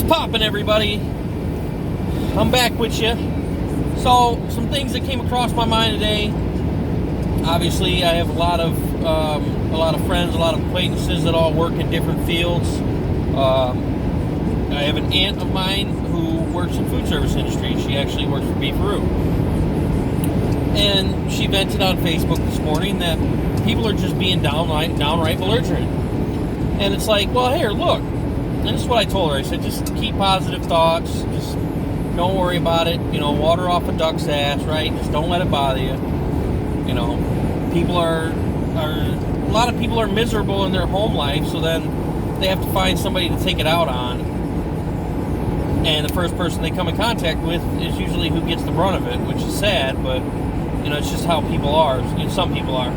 What's poppin', everybody? I'm back with you. So, some things that came across my mind today. Obviously, I have a lot of friends, a lot of acquaintances that all work in different fields. I have an aunt of mine who works in food service industry. She actually works for Beefaroo. And she vented on Facebook this morning that people are just being downright belligerent. And it's like, well, here, look. And this is what I told her. I said, just keep positive thoughts. Just don't worry about it. You know, water off a duck's ass, right? Just don't let it bother you. You know, a lot of people are miserable in their home life, so then they have to find somebody to take it out on. And the first person they come in contact with is usually who gets the brunt of it, which is sad, but, you know, it's just how people are. You know, some people are.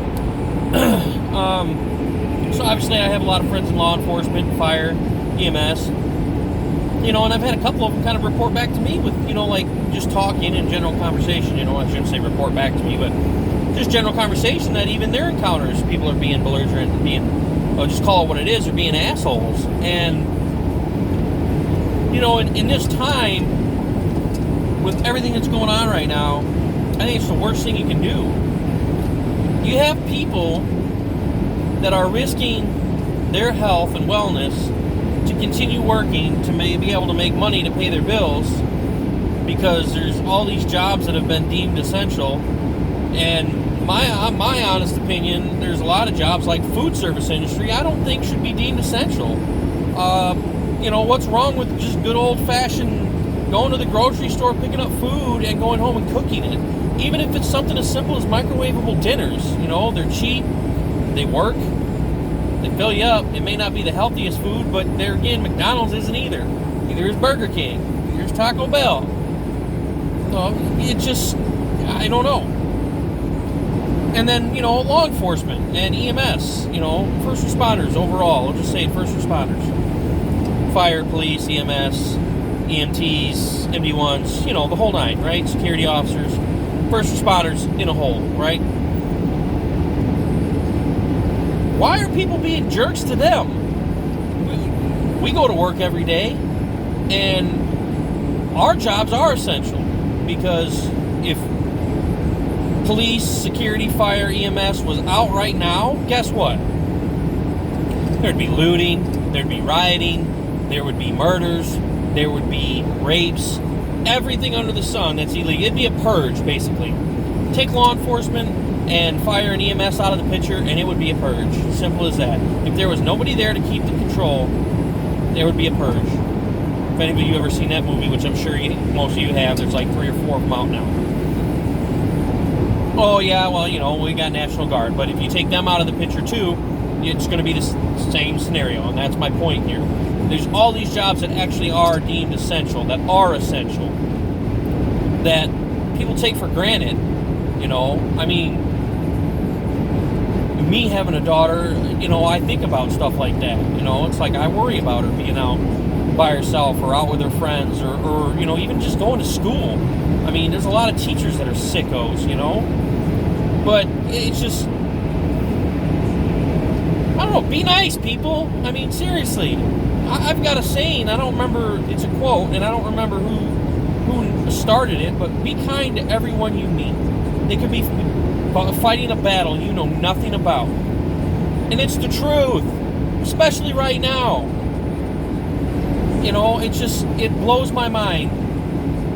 So obviously I have a lot of friends in law enforcement, fire, EMS, you know, and I've had a couple of them kind of report back to me with, you know, like just talking in general conversation. You know, I shouldn't say report back to me, but just general conversation that even their encounters, people are being belligerent and being, just call it what it is, they're being assholes. And, you know, in this time, with everything that's going on right now, I think it's the worst thing you can do. You have people that are risking their health and wellness to continue working to be able to make money to pay their bills because there's all these jobs that have been deemed essential. And my honest opinion, there's a lot of jobs like food service industry I don't think should be deemed essential. You know, what's wrong with just good old-fashioned going to the grocery store, picking up food, and going home and cooking it? Even if it's something as simple as microwavable dinners. You know, they're cheap, they work, they fill you up. It may not be the healthiest food, but there again, McDonald's isn't either. Neither is Burger King. Neither is Taco Bell. It just, I don't know. And then, you know, law enforcement and EMS, you know, first responders overall. I'll just say first responders. Fire, police, EMS, EMTs, MD1s, you know, the whole nine, right? Security officers, first responders in a whole, right? Why are people being jerks to them? We go to work every day, and our jobs are essential, because if police, security, fire, EMS was out right now, guess what? There'd be looting, there'd be rioting, there would be murders, there would be rapes, everything under the sun that's illegal. It'd be a purge, basically. Take law enforcement and fire and EMS out of the picture, and it would be a purge. Simple as that. If there was nobody there to keep the control, there would be a purge. If anybody you ever seen that movie, which I'm sure most of you have, there's like 3 or 4 of them out now. Oh yeah, well, you know, we got National Guard, but if you take them out of the picture too, it's going to be the same scenario, and that's my point here. There's all these jobs that actually are deemed essential, that people take for granted. You know, I mean, me having a daughter, you know, I think about stuff like that. You know, it's like I worry about her being out by herself or out with her friends or you know, even just going to school. I mean, there's a lot of teachers that are sickos, you know, but it's just, I don't know, be nice, people. I mean, seriously, I've got a saying, I don't remember, it's a quote, and I don't remember who started it, but be kind to everyone you meet. They could be fighting a battle you know nothing about. And it's the truth, especially right now. You know, it blows my mind.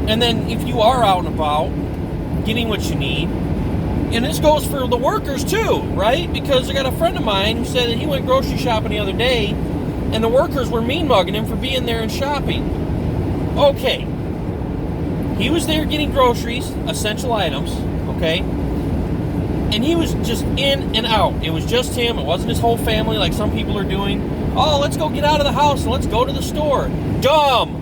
And then if you are out and about, getting what you need, and this goes for the workers too, right? Because I got a friend of mine who said that he went grocery shopping the other day, and the workers were mean-mugging him for being there and shopping. Okay. He was there getting groceries, essential items, okay? And he was just in and out. It was just him. It wasn't his whole family like some people are doing. Oh, let's go get out of the house and let's go to the store. Dumb.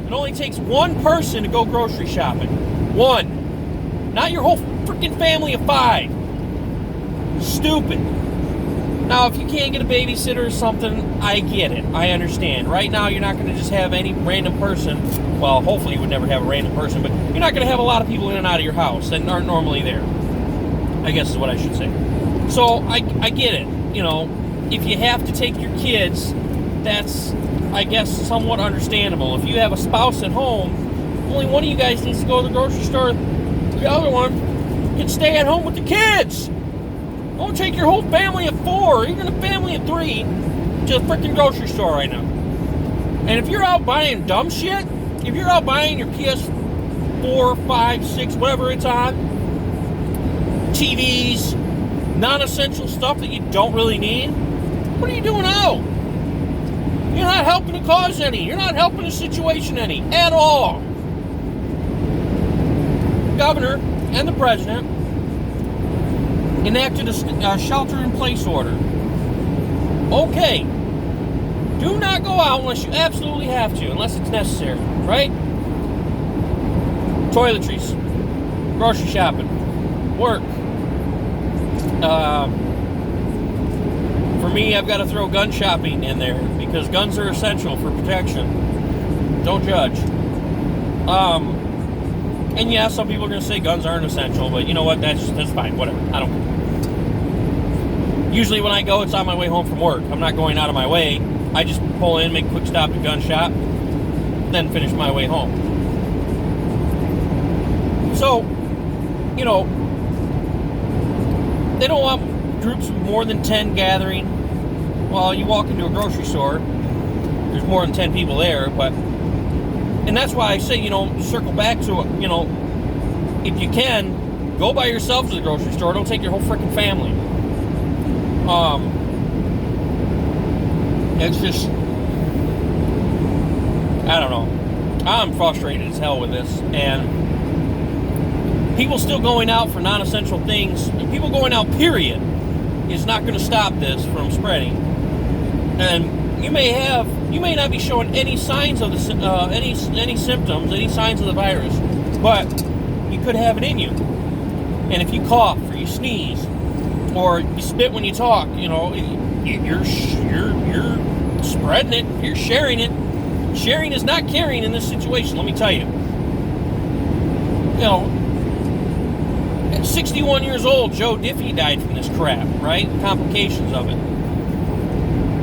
It only takes one person to go grocery shopping. One. Not your whole freaking family of 5. Stupid. Now, if you can't get a babysitter or something, I get it. I understand. Right now, you're not going to just have any random person. Well, hopefully you would never have a random person, but you're not going to have a lot of people in and out of your house that aren't normally there, I guess is what I should say. So, I get it. You know, if you have to take your kids, that's I guess, somewhat understandable. If you have a spouse at home, only one of you guys needs to go to the grocery store. The other one can stay at home with the kids. Don't take your whole family of 4, even a family of 3, to the freaking grocery store right now. And if you're out buying dumb shit, if you're out buying your PS4, 5, 6, whatever it's on, TVs, non-essential stuff that you don't really need, what are you doing out? You're not helping the cause any. You're not helping the situation any at all. The governor and the president enacted a shelter-in-place order. Okay. Do not go out unless you absolutely have to, unless it's necessary, right? Toiletries, grocery shopping, work. For me, I've got to throw gun shopping in there because guns are essential for protection. Don't judge. And yeah, some people are going to say guns aren't essential, but you know what? That's fine. Whatever. I don't care. Usually when I go, it's on my way home from work. I'm not going out of my way. I just pull in, make a quick stop at a gun shop, then finish my way home. So, you know, they don't want groups of more than 10 gathering. Well, you walk into a grocery store, there's more than 10 people there, but, and that's why I say, you know, circle back to, you know, if you can, go by yourself to the grocery store, don't take your whole freaking family. It's just, I don't know. I'm frustrated as hell with this, and people still going out for non-essential things, people going out, period, is not going to stop this from spreading. And you may not be showing any signs of the any symptoms, any signs of the virus, but you could have it in you. And if you cough or you sneeze or you spit when you talk, you know, you're spreading it, you're sharing it. Sharing is not caring in this situation, let me tell you. You know, at 61 years old, Joe Diffie died from this crap, right? Complications of it.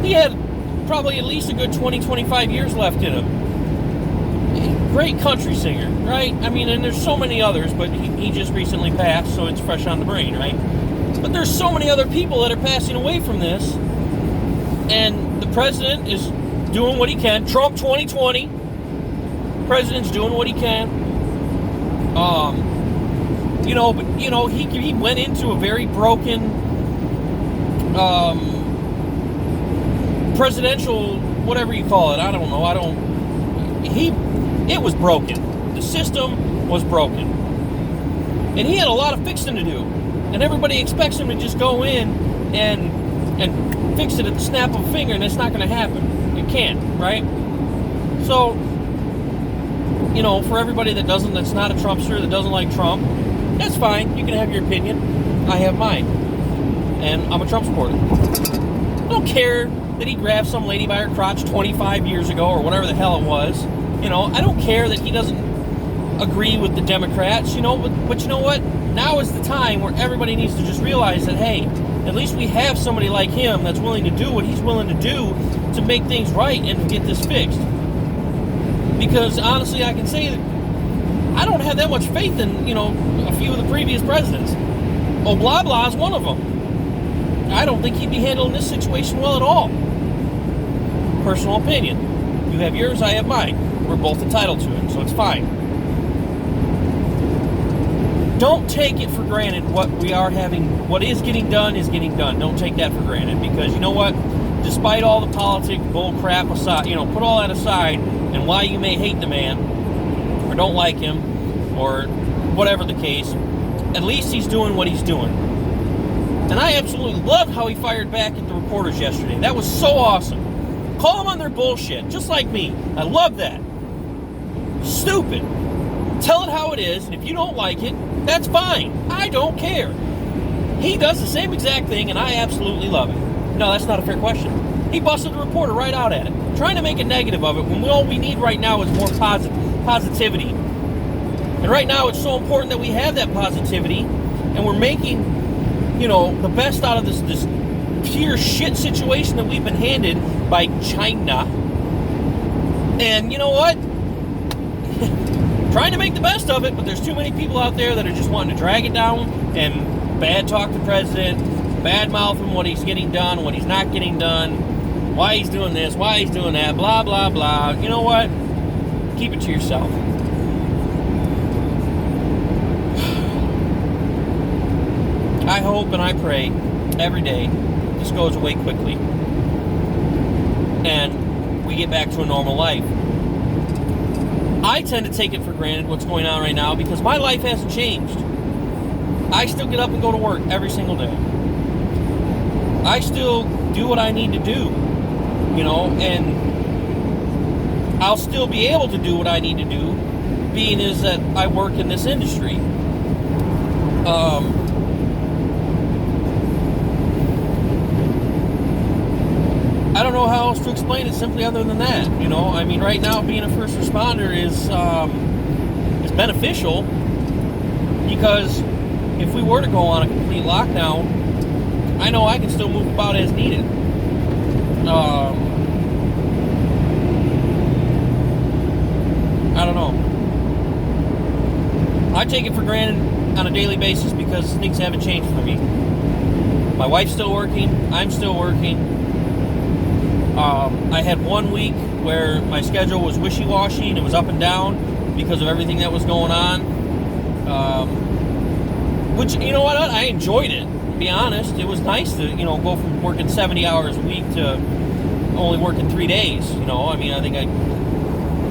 He had probably at least a good 20, 25 years left in him. Great country singer, right? I mean, and there's so many others, but he just recently passed, so it's fresh on the brain, right? But there's so many other people that are passing away from this, and the president is doing what he can. Trump 2020, president's doing what he can. You know, but you know, he went into a very broken presidential, whatever you call it. I don't know. It was broken. The system was broken, and he had a lot of fixing to do. And everybody expects him to just go in and fix it at the snap of a finger, and it's not going to happen. It can't, right? So, you know, for everybody that's not a Trumpster, that doesn't like Trump, that's fine. You can have your opinion. I have mine. And I'm a Trump supporter. I don't care that he grabbed some lady by her crotch 25 years ago or whatever the hell it was. You know, I don't care that he doesn't agree with the Democrats, you know, but you know what? Now is the time where everybody needs to just realize that, hey, at least we have somebody like him that's willing to do what he's willing to do to make things right and to get this fixed. Because honestly, I can say that I don't have that much faith in, you know, a few of the previous presidents. Oh, blah blah is one of them. I don't think he'd be handling this situation well at all. Personal opinion. You have yours, I have mine. We're both entitled to it, so it's fine. Don't take it for granted what is getting done is getting done. Don't take that for granted, because you know what? Despite all the politic bull crap aside, you know, put all that aside, and why you may hate the man or don't like him or whatever the case, at least he's doing what he's doing. And I absolutely loved how he fired back at the reporters yesterday. That was so awesome. Call them on their bullshit, just like me. I love that. Stupid. Tell it how it is, and if you don't like it, that's fine. I don't care. He does the same exact thing, and I absolutely love it. No, that's not a fair question. He busted the reporter right out at it, trying to make a negative of it when all we need right now is more positivity. And right now, it's so important that we have that positivity, and we're making, you know, the best out of this pure shit situation that we've been handed by China. And you know what? Trying to make the best of it, but there's too many people out there that are just wanting to drag it down and bad talk the president, bad mouth him what he's getting done, what he's not getting done, why he's doing this, why he's doing that, blah, blah, blah. You know what? Keep it to yourself. I hope and I pray every day this goes away quickly and we get back to a normal life. I tend to take it for granted what's going on right now because my life hasn't changed. I still get up and go to work every single day. I still do what I need to do, you know, and I'll still be able to do what I need to do, being is that I work in this industry. I don't know how else to explain it simply other than that. You know, I mean, right now being a first responder is beneficial because if we were to go on a complete lockdown, I know I can still move about as needed. I don't know. I take it for granted on a daily basis because things haven't changed for me. My wife's still working. I'm still working. I had 1 week where my schedule was wishy-washy and it was up and down because of everything that was going on. Which, you know what, I enjoyed it, to be honest. It was nice to, you know, go from working 70 hours a week to only working 3 days. You know, I mean, I think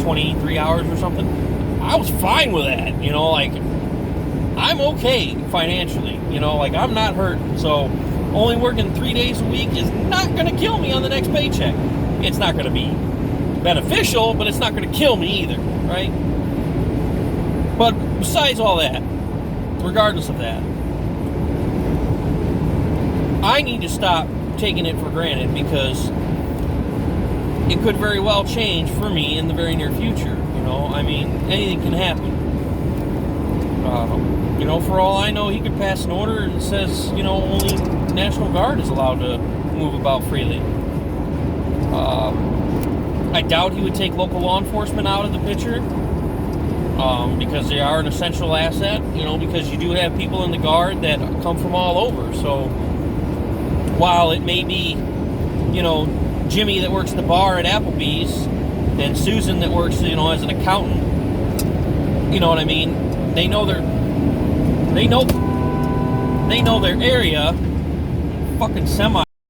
23 hours or something. I was fine with that, you know, like, I'm okay financially, you know, like, I'm not hurt, so only working 3 days a week is not going to kill me on the next paycheck. It's not going to be beneficial, but it's not going to kill me either, right? But besides all that, regardless of that, I need to stop taking it for granted because it could very well change for me in the very near future. You know, I mean, anything can happen. You know, for all I know, he could pass an order that says, you know, only National Guard is allowed to move about freely. I doubt he would take local law enforcement out of the picture because they are an essential asset, you know, because you do have people in the Guard that come from all over. So while it may be, you know, Jimmy that works at the bar at Applebee's and Susan that works, you know, as an accountant, you know what I mean? They know their area. Fucking semi